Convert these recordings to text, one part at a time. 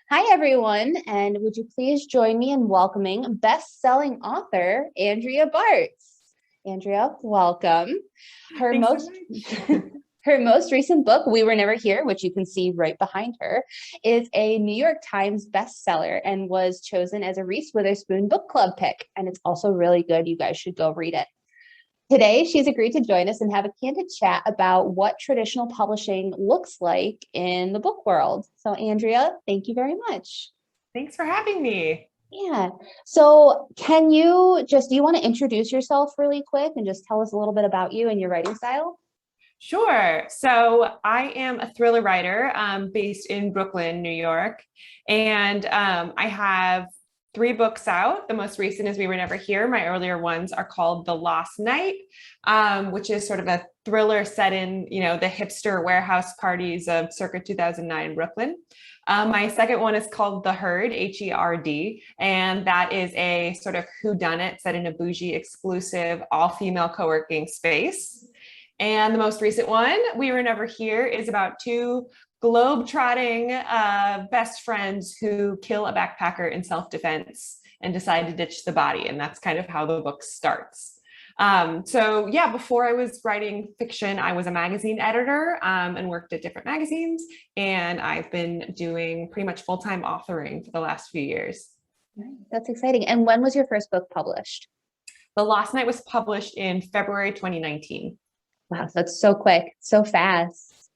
Hi, everyone, and would you please join me in welcoming best-selling author Andrea Bartz. Andrea, welcome. Her Thanks so most much. her most recent book, We Were Never Here, which you can see right behind her, is a New York Times bestseller and was chosen as a Reese Witherspoon book club pick. And it's also really good. You guys should go read it. Today, she's agreed to join us and have a candid chat about what traditional publishing looks like in the book world. So, Andrea, thank you very much. Thanks for having me. Yeah. So, do you want to introduce yourself really quick and just tell us a little bit about you and your writing style? Sure. So I am a thriller writer based in Brooklyn, New York. And I have three books out. The most recent is We Were Never Here. My earlier ones are called The Lost Night, which is sort of a thriller set in, the hipster warehouse parties of circa 2009 Brooklyn. My second one is called The Herd, Herd, and that is a sort of whodunit set in a bougie, exclusive, all-female co-working space. And the most recent one, We Were Never Here, is about two globe-trotting best friends who kill a backpacker in self-defense and decide to ditch the body. And that's kind of how the book starts. So yeah, before I was writing fiction, I was a magazine editor and worked at different magazines. And I've been doing pretty much full-time authoring for the last few years. That's exciting. And when was your first book published? The Last Night was published in February 2019. Wow, that's so quick, so fast.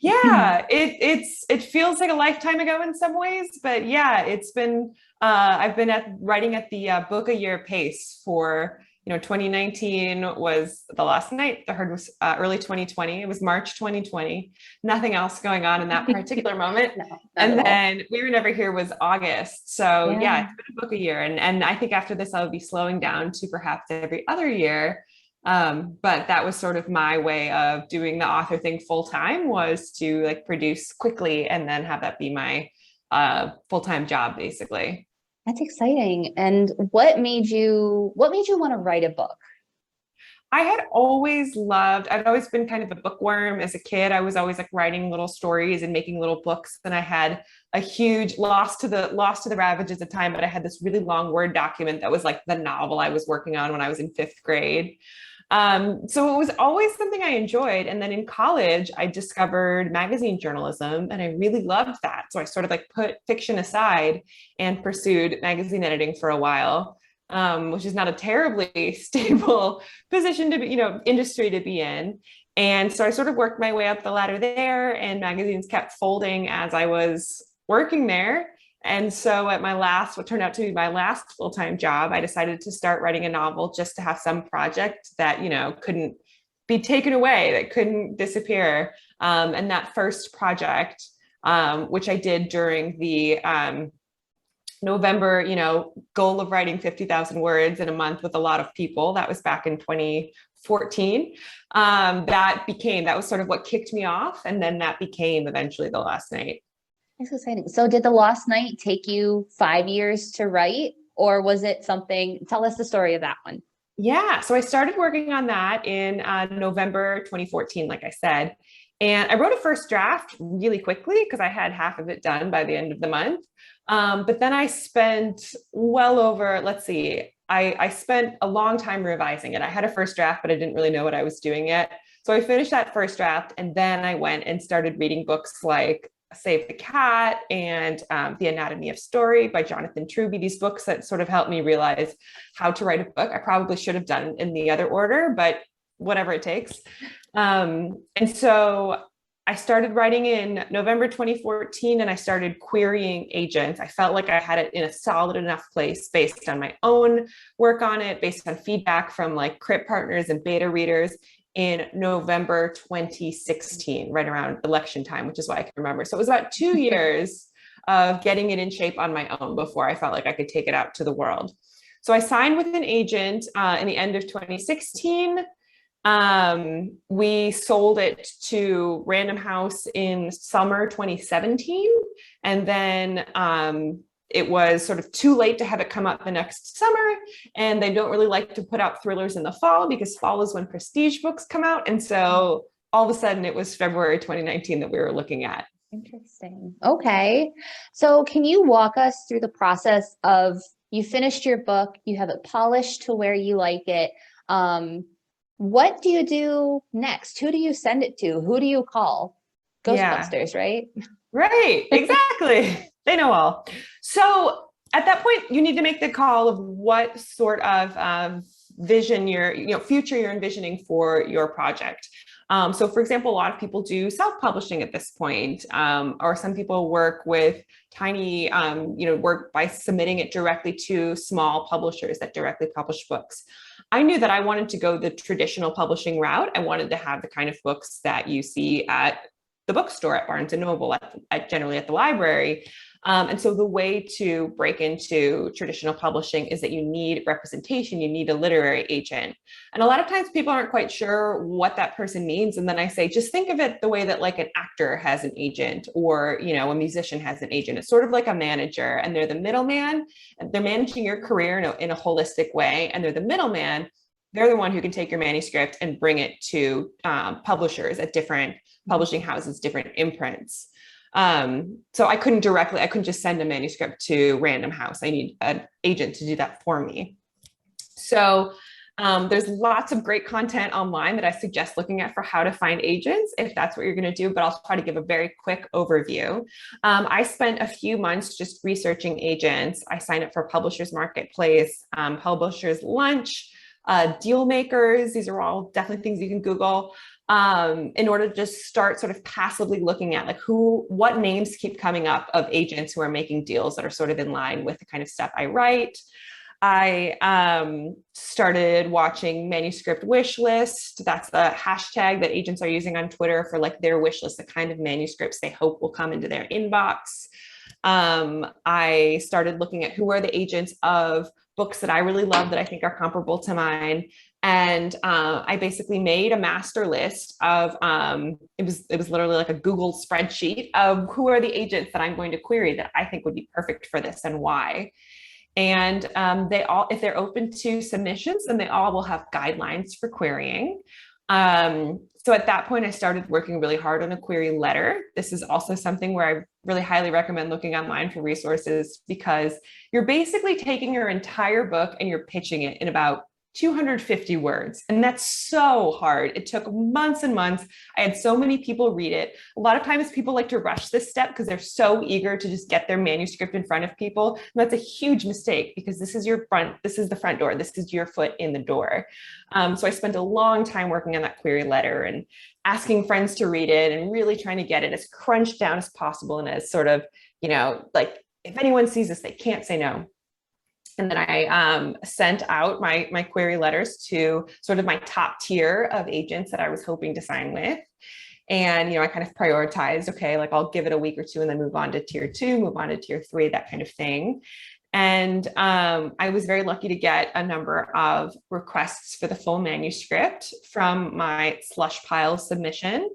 Yeah, it feels like a lifetime ago in some ways, but yeah, it's been I've been writing at the book a year pace for 2019 was The Last Night. The Herd was early 2020. It was March 2020. Nothing else going on in that particular moment. No, not And at all. then We Were Never Here was August. So yeah, Yeah. it's been a book a year, and I think after this I'll be slowing down to perhaps every other year. But that was sort of my way of doing the author thing full time, was to like produce quickly and then have that be my full-time job basically. That's exciting. And what made you want to write a book? I'd always been kind of a bookworm as a kid. I was always like writing little stories and making little books. And I had a huge lost to the ravages of time, but I had this really long Word document that was like the novel I was working on when I was in fifth grade. So it was always something I enjoyed. And then in college, I discovered magazine journalism and I really loved that. So I sort of like put fiction aside and pursued magazine editing for a while, which is not a terribly stable position to be, industry to be in. And so I sort of worked my way up the ladder there, and magazines kept folding as I was working there. And so at what turned out to be my last full-time job, I decided to start writing a novel just to have some project that, couldn't be taken away, that couldn't disappear. And that first project, which I did during the November, goal of writing 50,000 words in a month with a lot of people. That was back in 2014. That was sort of what kicked me off. And then that became eventually The Last Night. That's exciting. So did The Lost Night take you 5 years to write, or was it something? Tell us the story of that one. Yeah. So I started working on that in November 2014, like I said. And I wrote a first draft really quickly because I had half of it done by the end of the month. But then I spent well over, let's see, I spent a long time revising it. I had a first draft, but I didn't really know what I was doing yet. So I finished that first draft, and then I went and started reading books like Save the Cat and The Anatomy of Story by Jonathan Truby, these books that sort of helped me realize how to write a book. I probably should have done it in the other order, but whatever it takes. And so I started writing in November 2014, and I started querying agents. I felt like I had it in a solid enough place based on my own work on it, based on feedback from like crit partners and beta readers in November 2016, right around election time, which is why I can remember. So it was about 2 years of getting it in shape on my own before I felt like I could take it out to the world. So I signed with an agent in the end of 2016. We sold it to Random House in summer 2017. And then it was sort of too late to have it come out the next summer. And they don't really like to put out thrillers in the fall because fall is when prestige books come out. And so all of a sudden it was February 2019 that we were looking at. Interesting. Okay. So can you walk us through the process of you finished your book, you have it polished to where you like it. Um, what do you do next? Who do you send it to? Who do you call? Yeah. Ghostbusters, right? Right, exactly. They know all. So at that point, you need to make the call of what sort of vision future you're envisioning for your project. So for example, a lot of people do self-publishing at this point, or some people work with tiny, work by submitting it directly to small publishers that directly publish books. I knew that I wanted to go the traditional publishing route. I wanted to have the kind of books that you see at the bookstore, at Barnes and Noble, generally at the library. And so the way to break into traditional publishing is that you need representation, you need a literary agent. And a lot of times people aren't quite sure what that person means. And then I say, just think of it the way that like an actor has an agent, or, a musician has an agent. It's sort of like a manager, and they're the middleman, and they're managing your career in a holistic way. And they're the middleman. They're the one who can take your manuscript and bring it to publishers at different publishing houses, different imprints. So I couldn't just send a manuscript to Random House. I need an agent to do that for me. So there's lots of great content online that I suggest looking at for how to find agents, if that's what you're going to do, but I'll try to give a very quick overview. I spent a few months just researching agents. I signed up for Publishers Marketplace, Publishers Lunch, deal makers. These are all definitely things you can Google. In order to just start sort of passively looking at like what names keep coming up of agents who are making deals that are sort of in line with the kind of stuff I write. I started watching manuscript wish list. That's the hashtag that agents are using on Twitter for like their wish list, the kind of manuscripts they hope will come into their inbox. I started looking at who are the agents of books that I really love that I think are comparable to mine. And I basically made a master list of, it was literally like a Google spreadsheet of who are the agents that I'm going to query that I think would be perfect for this and why. And they all, if they're open to submissions, then they all will have guidelines for querying. So at that point, I started working really hard on a query letter. This is also something where I really highly recommend looking online for resources, because you're basically taking your entire book and you're pitching it in about 250 words. And that's so hard. It took months and months. I had so many people read it. A lot of times people like to rush this step because they're so eager to just get their manuscript in front of people. And that's a huge mistake, because this is the front door. This is your foot in the door. So I spent a long time working on that query letter and asking friends to read it and really trying to get it as crunched down as possible. And as sort of, like if anyone sees this, they can't say no. And then I sent out my query letters to sort of my top tier of agents that I was hoping to sign with. And, I kind of prioritized, okay, like I'll give it a week or two and then move on to tier 2, move on to tier 3, that kind of thing. And I was very lucky to get a number of requests for the full manuscript from my slush pile submission.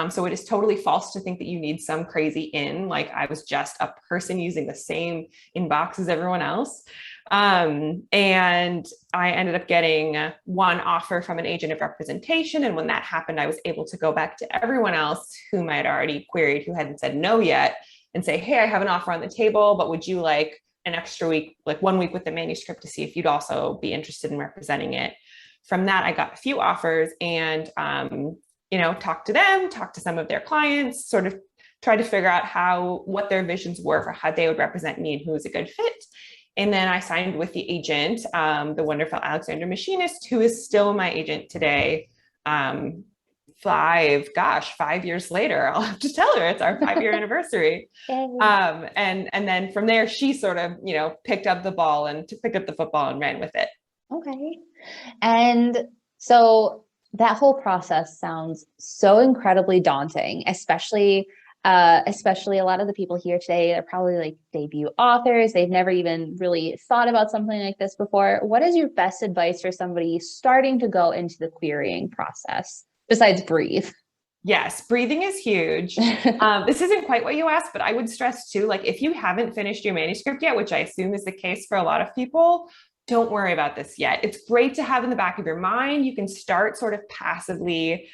So it is totally false to think that you need some crazy in, like I was just a person using the same inbox as everyone else. And I ended up getting one offer from an agent of representation. And when that happened, I was able to go back to everyone else whom I had already queried, who hadn't said no yet, and say, hey, I have an offer on the table, but would you like an extra week, like 1 week with the manuscript, to see if you'd also be interested in representing it. From that, I got a few offers and, talked to them, talked to some of their clients, sort of tried to figure out what their visions were for how they would represent me and who was a good fit. And then I signed with the agent, the wonderful Alexander Machinist, who is still my agent today. 5 years later, I'll have to tell her it's our 5-year anniversary. And then from there, she sort of, picked up the football and ran with it. Okay. And so that whole process sounds so incredibly daunting, especially a lot of the people here today are probably like debut authors. They've never even really thought about something like this before. What is your best advice for somebody starting to go into the querying process, besides breathe? Yes, breathing is huge. This isn't quite what you asked, but I would stress too, like if you haven't finished your manuscript yet, which I assume is the case for a lot of people, don't worry about this yet. It's great to have in the back of your mind. You can start sort of passively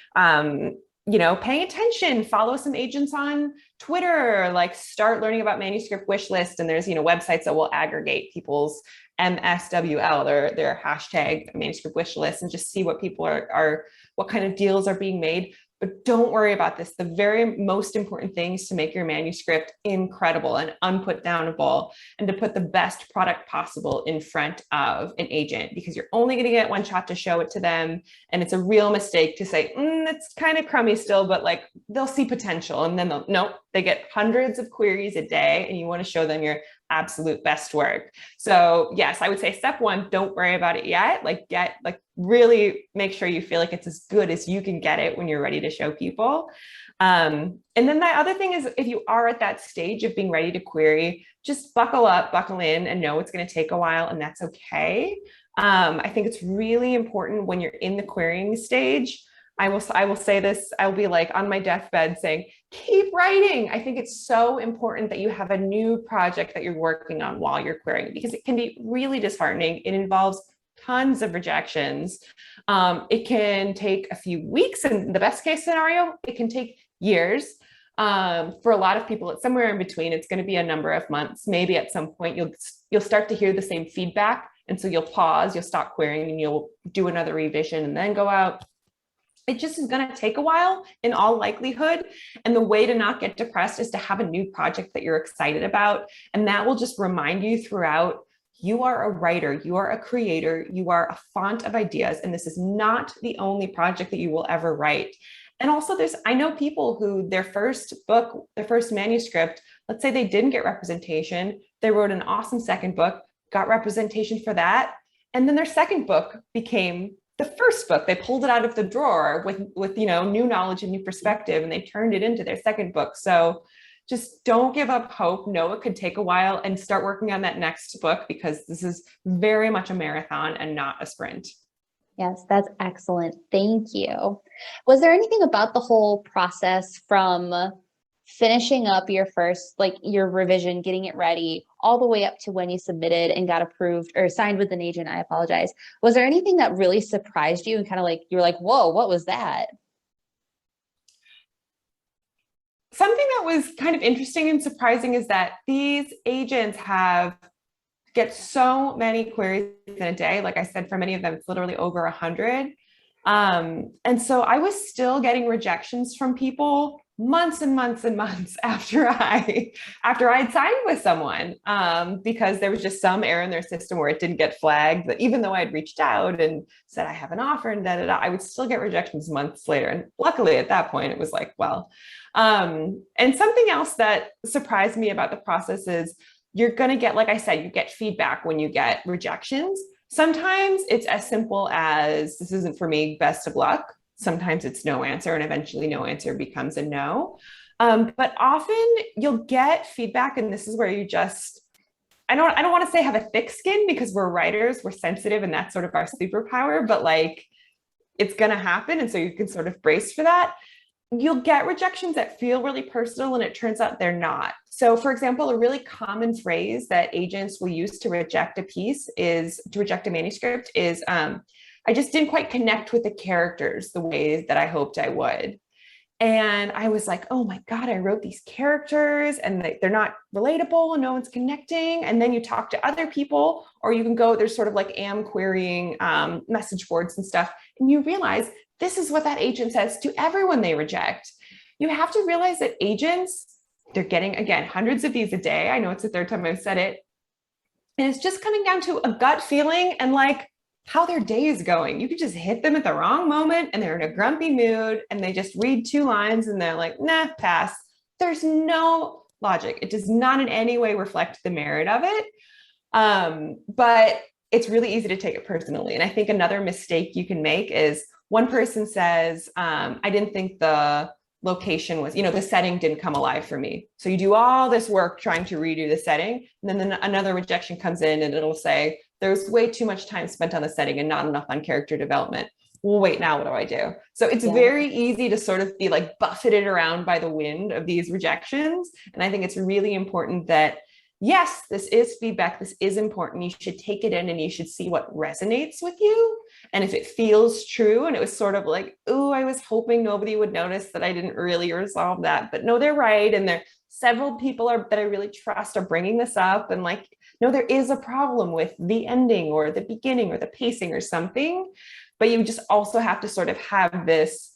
paying attention, follow some agents on Twitter, like start learning about manuscript wish list. And there's, websites that will aggregate people's MSWL, their hashtag manuscript wish list, and just see what people are what kind of deals are being made. But don't worry about this. The very most important thing is to make your manuscript incredible and unputdownable, and to put the best product possible in front of an agent, because you're only going to get one shot to show it to them. And it's a real mistake to say, it's kind of crummy still, but like they'll see potential. And then they get hundreds of queries a day, and you want to show them your absolute best work. So yes, I would say step one, don't worry about it yet. Really make sure you feel like it's as good as you can get it when you're ready to show people. And then the other thing is, if you are at that stage of being ready to query, just buckle up, buckle in, and know it's going to take a while, and that's okay. I think it's really important when you're in the querying stage. I will say this, I'll be like on my deathbed saying, keep writing. I think it's so important that you have a new project that you're working on while you're querying, because it can be really disheartening. It involves tons of rejections. It can take a few weeks, and in the best case scenario, it can take years. For a lot of people, it's somewhere in between. It's going to be a number of months. Maybe at some point you'll start to hear the same feedback, and so you'll pause, you'll stop querying, and you'll do another revision and then go out. It just is going to take a while in all likelihood. And the way to not get depressed is to have a new project that you're excited about. And that will just remind you throughout, you are a writer, you are a creator, you are a font of ideas. And this is not the only project that you will ever write. And also I know people who their first book, their first manuscript, let's say they didn't get representation. They wrote an awesome second book, got representation for that. And then their second book became the first book. They pulled it out of the drawer with new knowledge and new perspective, and they turned it into their second book. So just don't give up hope. Know it could take a while, and start working on that next book, because this is very much a marathon and not a sprint. Yes, that's excellent. Thank you. Was there anything about the whole process from finishing up your first, your revision, getting it ready, all the way up to when you submitted and got approved or signed with an agent? I apologize. Was there anything that really surprised you and kind of you were like, whoa, what was that? Something that was kind of interesting and surprising is that these agents get so many queries in a day. Like I said, for many of them, it's literally over 100. And so I was still getting rejections from people months and months and months after I'd signed with someone, because there was just some error in their system where it didn't get flagged. But even though I'd reached out and said I have an offer and I would still get rejections months later. And luckily at that point, it was like, well, and something else that surprised me about the process is you're going to get, like I said, you get feedback when you get rejections. Sometimes it's as simple as, this isn't for me, best of luck. Sometimes it's no answer, and eventually no answer becomes a no. But often you'll get feedback, and this is where you just, I don't want to say have a thick skin, because we're writers, we're sensitive, and that's sort of our superpower, but it's going to happen. And so you can sort of brace for that. You'll get rejections that feel really personal, and it turns out they're not. So for example, a really common phrase that agents will use to reject a manuscript is, I just didn't quite connect with the characters the way that I hoped I would. And I was like, oh my God, I wrote these characters and they're not relatable and no one's connecting. And then you talk to other people, or you can go, there's sort of am querying message boards and stuff. And you realize this is what that agent says to everyone they reject. You have to realize that agents, they're getting, again, hundreds of these a day. I know it's the third time I've said it. And it's just coming down to a gut feeling and how their day is going. You could just hit them at the wrong moment and they're in a grumpy mood and they just read 2 lines and they're like, nah, pass. There's no logic. It does not in any way reflect the merit of it. But it's really easy to take it personally. And I think another mistake you can make is one person says, I didn't think the location was, the setting didn't come alive for me. So you do all this work trying to redo the setting. And then another rejection comes in and it'll say, there's way too much time spent on the setting and not enough on character development. Well, wait, now what do I do? So it's very easy to sort of be buffeted around by the wind of these rejections. And I think it's really important that yes, this is feedback. This is important. You should take it in and you should see what resonates with you. And if it feels true, and it was sort of like, oh, I was hoping nobody would notice that I didn't really resolve that, but no, they're right. And there several people that I really trust are bringing this up. And like, no, there is a problem with the ending or the beginning or the pacing or something. But you just also have to sort of have this,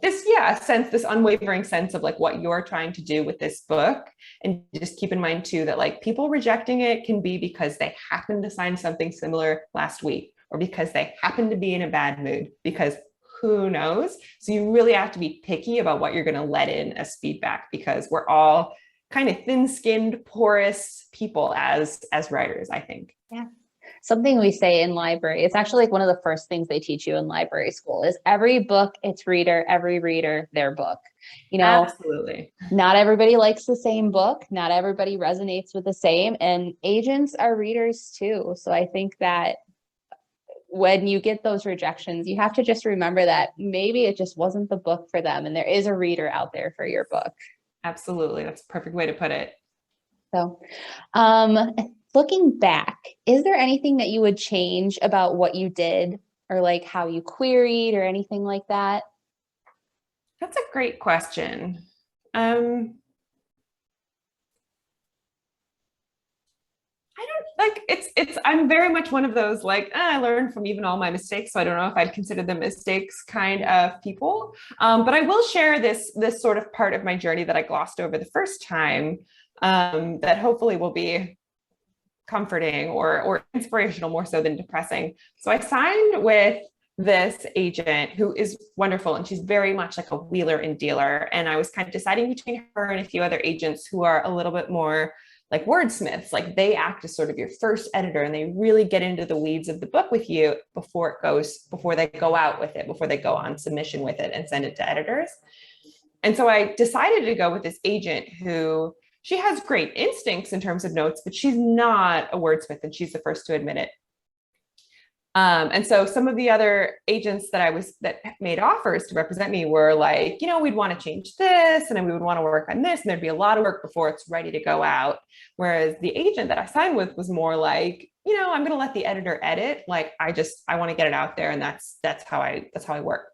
this unwavering sense of like what you're trying to do with this book. And just keep in mind too, that like people rejecting it can be because they happened to sign something similar last week, or because they happen to be in a bad mood, because who knows? So you really have to be picky about what you're going to let in as feedback, because we're all kind of thin-skinned, porous people as writers, I think. Yeah. Something we say in library, it's actually like one of the first things they teach you in library school, is every book, its reader, every reader, their book. You know, absolutely. Not everybody likes the same book. Not everybody resonates with the same, and agents are readers too. So I think that when you get those rejections, you have to just remember that maybe it just wasn't the book for them, and there is a reader out there for your book. Absolutely. That's a perfect way to put it. So, looking back, is there anything that you would change about what you did, or like how you queried or anything like that? That's a great question. I don't like it's I'm very much one of those like I learned from even all my mistakes, so I don't know if I'd consider them mistakes kind of people. But I will share this sort of part of my journey that I glossed over the first time, that hopefully will be comforting or inspirational more so than depressing. So I signed with this agent who is wonderful, and she's very much like a wheeler and dealer. And I was kind of deciding between her and a few other agents who are a little bit more like wordsmiths. Like they act as sort of your first editor, and they really get into the weeds of the book with you before they go out with it, before they go on submission with it and send it to editors. And so I decided to go with this agent who, she has great instincts in terms of notes, but she's not a wordsmith, and she's the first to admit it. And so some of the other agents that made offers to represent me were like, we'd want to change this, and then we would want to work on this, and there'd be a lot of work before it's ready to go out. Whereas the agent that I signed with was more like, I'm going to let the editor edit. Like, I want to get it out there, and that's how I work.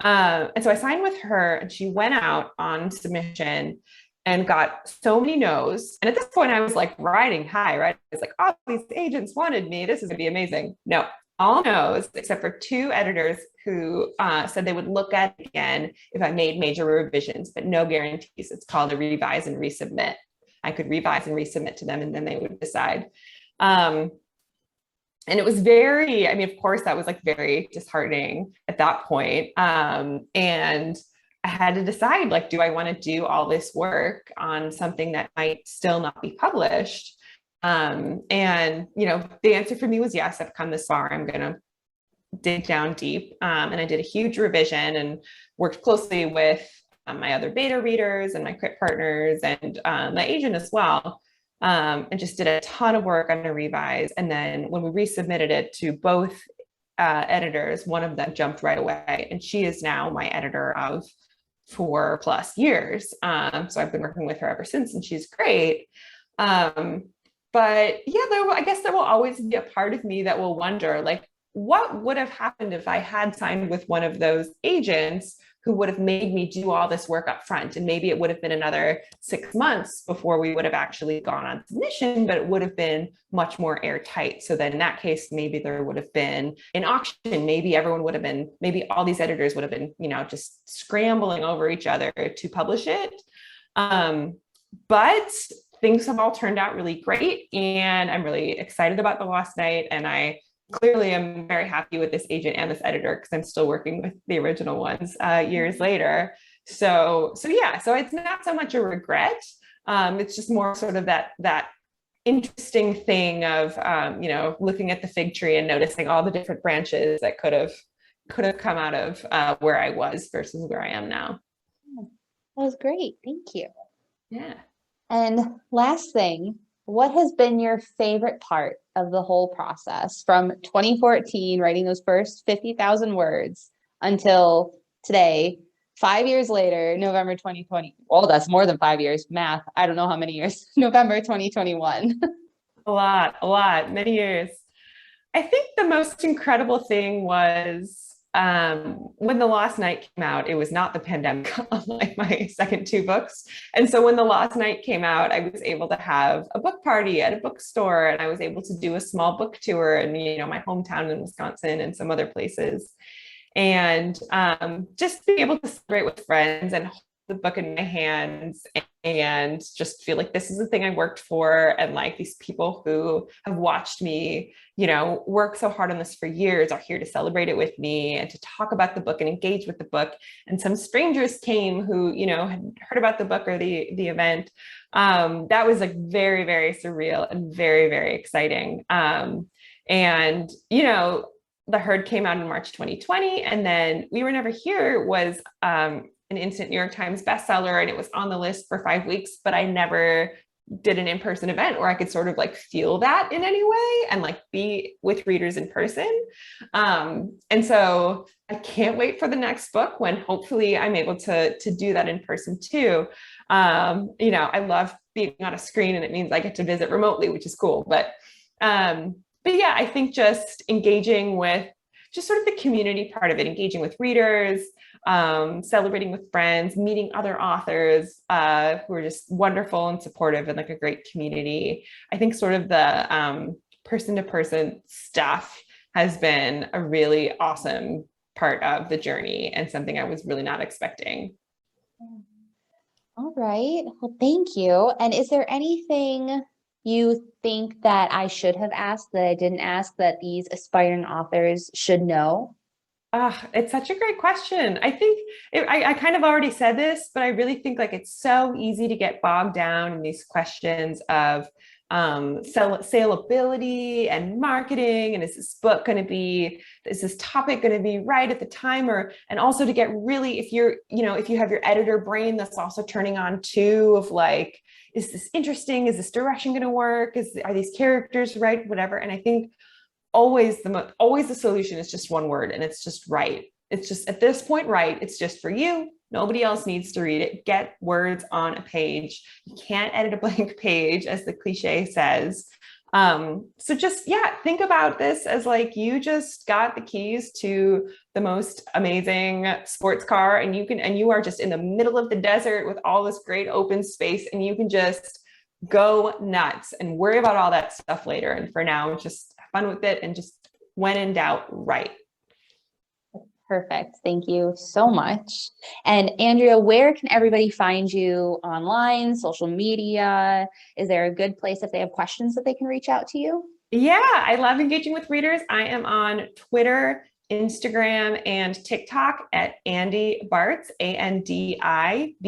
And so I signed with her, and she went out on submission and got so many no's. And at this point, I was like riding high, right? It's like, oh, these agents wanted me. This is going to be amazing. No, all no's, except for 2 editors who said they would look at it again if I made major revisions, but no guarantees. It's called a revise and resubmit. I could revise and resubmit to them, and then they would decide. And it was of course, that was like very disheartening at that point. And I had to decide, like, do I want to do all this work on something that might still not be published? And, the answer for me was yes, I've come this far. I'm going to dig down deep. And I did a huge revision and worked closely with my other beta readers and my crit partners and my agent as well. And just did a ton of work on a revise. And then when we resubmitted it to both editors, one of them jumped right away. And she is now my editor of 4+ years. So I've been working with her ever since, and she's great. But yeah, I guess there will always be a part of me that will wonder, like, what would have happened if I had signed with one of those agents who would have made me do all this work up front? And maybe it would have been another 6 months before we would have actually gone on submission, but it would have been much more airtight. So then in that case, maybe there would have been an auction. Maybe all these editors would have been, just scrambling over each other to publish it. But things have all turned out really great, and I'm really excited about The Lost Night. And I clearly am very happy with this agent and this editor, because I'm still working with the original ones years later. So it's not so much a regret. It's just more sort of that interesting thing of, looking at the fig tree and noticing all the different branches that could have come out of where I was versus where I am now. That was great. Thank you. Yeah. And last thing, what has been your favorite part of the whole process from 2014, writing those first 50,000 words, until today, 5 years later, November 2020. Oh, that's more than 5 years. Math. I don't know how many years. November 2021. A lot, many years. I think the most incredible thing was when The Lost Night came out. It was not the pandemic, unlike my second two books. And so when The Lost Night came out, I was able to have a book party at a bookstore, and I was able to do a small book tour in, my hometown in Wisconsin and some other places. And just be able to celebrate with friends and hold the book in my hands and just feel like this is the thing I worked for. And like these people who have watched me, work so hard on this for years are here to celebrate it with me and to talk about the book and engage with the book. And some strangers came who, had heard about the book or the event. That was like very, very surreal and very, very exciting. And, The Herd came out in March 2020, and then We Were Never Here was an instant New York Times bestseller, and it was on the list for 5 weeks, but I never did an in-person event where I could sort of like feel that in any way and like be with readers in person. And so I can't wait for the next book when hopefully I'm able to do that in person too. I love being on a screen, and it means I get to visit remotely, which is cool. But yeah, I think just engaging with just sort of the community part of it, engaging with readers, celebrating with friends, meeting other authors who are just wonderful and supportive and like a great community. I think sort of the person-to-person stuff has been a really awesome part of the journey and something I was really not expecting. All right. Well, thank you. And is there anything you think that I should have asked that I didn't ask that these aspiring authors should know? It's such a great question. I think I kind of already said this, but I really think like it's so easy to get bogged down in these questions of saleability and marketing, and is this topic going to be right at the time, and also to get really, if you have your editor brain that's also turning on too, of like, is this interesting? Is this direction going to work? Are these characters right? Whatever. And I think always the solution is just one word, and it's just right. It's just at this point, right. It's just for you. Nobody else needs to read it. Get words on a page. You can't edit a blank page, as the cliche says. So just, think about this as like, you just got the keys to the most amazing sports car, and you are just in the middle of the desert with all this great open space, and you can just go nuts and worry about all that stuff later. And for now, just have fun with it, and just when in doubt, write. Perfect. Thank you so much. And Andrea, where can everybody find you online, social media? Is there a good place if they have questions that they can reach out to you? Yeah, I love engaging with readers. I am on Twitter, Instagram, and TikTok at Andy Bartz, ANDIBARTZ,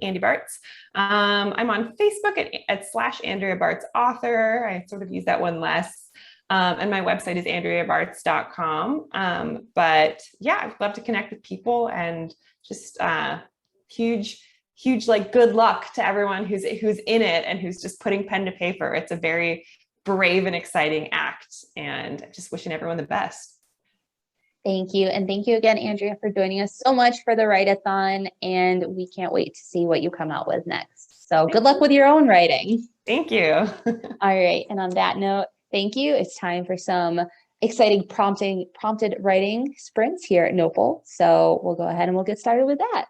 Andy Bartz. I'm on Facebook at /Andrea Bartz author. I sort of use that one less. And my website is andreabartz.com. But yeah, I'd love to connect with people, and just huge like good luck to everyone who's in it and who's just putting pen to paper. It's a very brave and exciting act, and I'm just wishing everyone the best. Thank you. And thank you again, Andrea, for joining us so much for the write-a-thon. And we can't wait to see what you come out with next. So good luck with your own writing. Thank you. All right. And on that note, thank you. It's time for some exciting prompted writing sprints here at Nopal. So we'll go ahead and we'll get started with that.